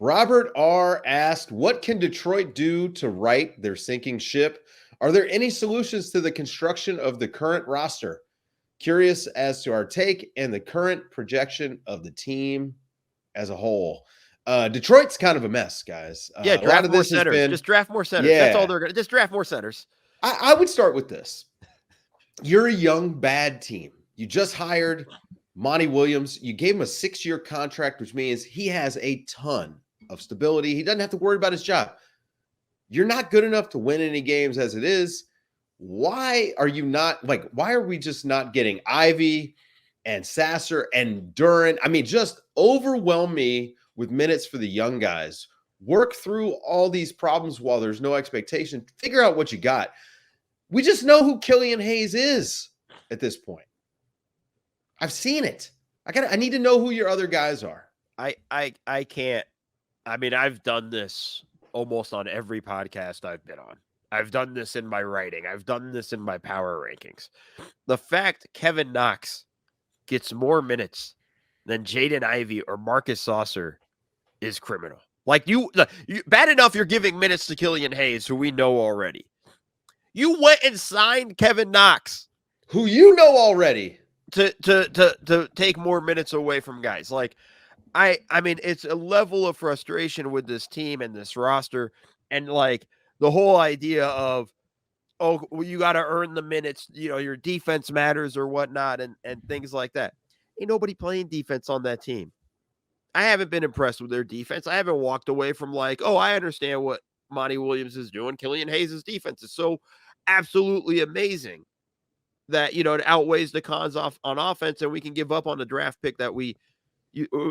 Robert R. asked, what can Detroit do to right their sinking ship? Are there any solutions to the construction of the current roster? Curious as to our take and the current projection of the team as a whole. Detroit's kind of a mess, guys. Yeah, A lot draft of more this has centers. been, Just draft more centers. That's all yeah. they're going to just draft more centers. I would start with this. You're a young, bad team. You just hired Monty Williams. You gave him a 6-year contract, which means he has a ton of stability. He doesn't have to worry about his job. You're not good enough to win any games as it is. Why are you not why are we just not getting Ivy and Sasser and Duran? I mean, just overwhelm me with minutes for the young guys. Work through all these problems while there's no expectation. Figure out what you got. We just know who Killian Hayes is at this point. I've seen it. I need to know who your other guys are. I can't. I mean, I've done this almost on every podcast I've been on. I've done this in my writing. I've done this in my power rankings. The fact Kevin Knox gets more minutes than Jaden Ivey or Marcus Saucer is criminal. You bad enough you're giving minutes to Killian Hayes, who we know already. You went and signed Kevin Knox, who you know already, to take more minutes away from guys. I mean, it's a level of frustration with this team and this roster, and the whole idea of, oh, well, you got to earn the minutes, your defense matters or whatnot, and things like that. Ain't nobody playing defense on that team. I haven't been impressed with their defense. I haven't walked away from oh, I understand what Monty Williams is doing. Killian Hayes' defense is so absolutely amazing that, it outweighs the cons on offense, and we can give up on the draft pick that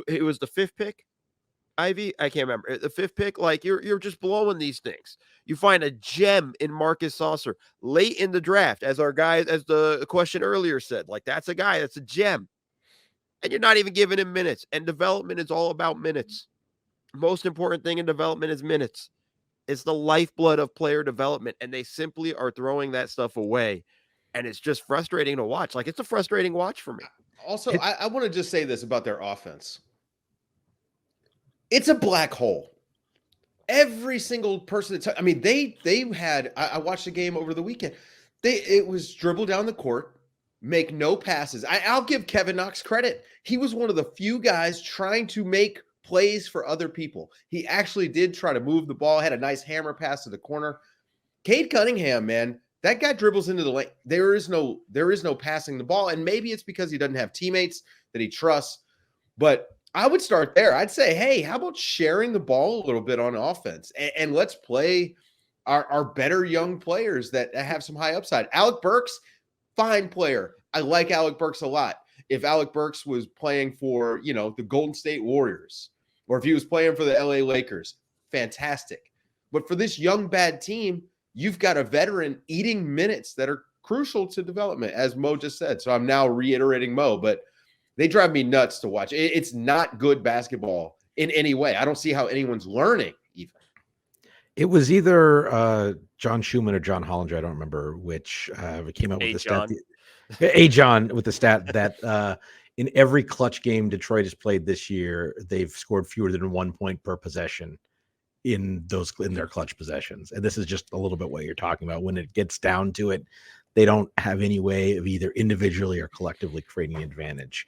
it was the 5th pick, Ivy? I can't remember. The 5th pick, you're just blowing these things. You find a gem in Marcus Saucer late in the draft, as the question earlier said. That's a guy, that's a gem. And you're not even giving him minutes. And development is all about minutes. Most important thing in development is minutes. It's the lifeblood of player development, and they simply are throwing that stuff away. And it's just frustrating to watch. It's a frustrating watch for me. Also, I want to just say this about their offense. It's a black hole. Every single person I mean, they had, I watched the game over the weekend. It was dribble down the court, make no passes. I'll give Kevin Knox credit. He was one of the few guys trying to make plays for other people. He actually did try to move the ball, had a nice hammer pass to the corner. Cade Cunningham, man, that guy dribbles into the lane. There is no passing the ball, and maybe it's because he doesn't have teammates that he trusts. But I would start there. I'd say, hey, how about sharing the ball a little bit on offense, and let's play our better young players that have some high upside. Alec Burks, fine player. I like Alec Burks a lot. If Alec Burks was playing for, the Golden State Warriors, or if he was playing for the LA Lakers, fantastic. But for this young, bad team, you've got a veteran eating minutes that are crucial to development, as Mo just said. So I'm now reiterating Mo, but they drive me nuts to watch. It's not good basketball in any way. I don't see how anyone's learning even. It was either John Schumann or John Hollinger, I don't remember which, came out with the stat. John with the stat that in every clutch game Detroit has played this year, they've scored fewer than 1 point per possession in their clutch possessions. And this is just a little bit what you're talking about. When it gets down to it, they don't have any way of either individually or collectively creating an advantage.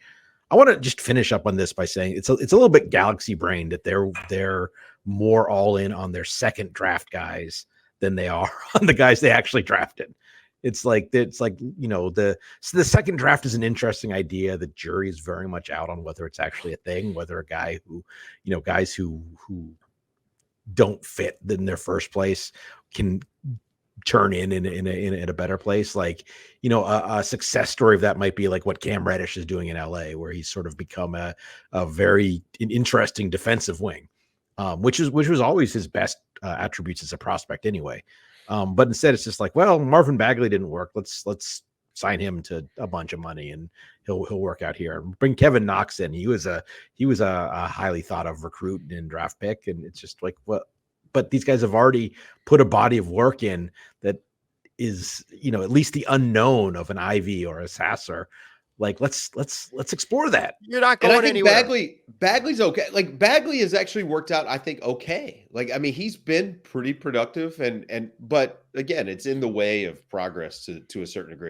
I want to just finish up on this by saying it's a little bit galaxy brain that they're more all in on their second draft guys than they are on the guys they actually drafted. It's like the second draft is an interesting idea. The jury is very much out on whether it's actually a thing, whether a guy who, guys who don't fit in their first place can turn in a better place. A success story of that might be like what Cam Reddish is doing in LA, where he's sort of become a very interesting defensive wing, which was always his best attributes as a prospect anyway. But instead it's just Marvin Bagley didn't work. Let's sign him to a bunch of money and he'll work out here. Bring Kevin Knox in. He was a highly thought of recruit and draft pick. And it's just but these guys have already put a body of work in that is, at least the unknown of an Ivy or a Sasser Like let's explore that. You're not And I going think anywhere. Bagley's okay. Like Bagley has actually worked out, I think, okay. Like, I mean, he's been pretty productive but again, it's in the way of progress to a certain degree.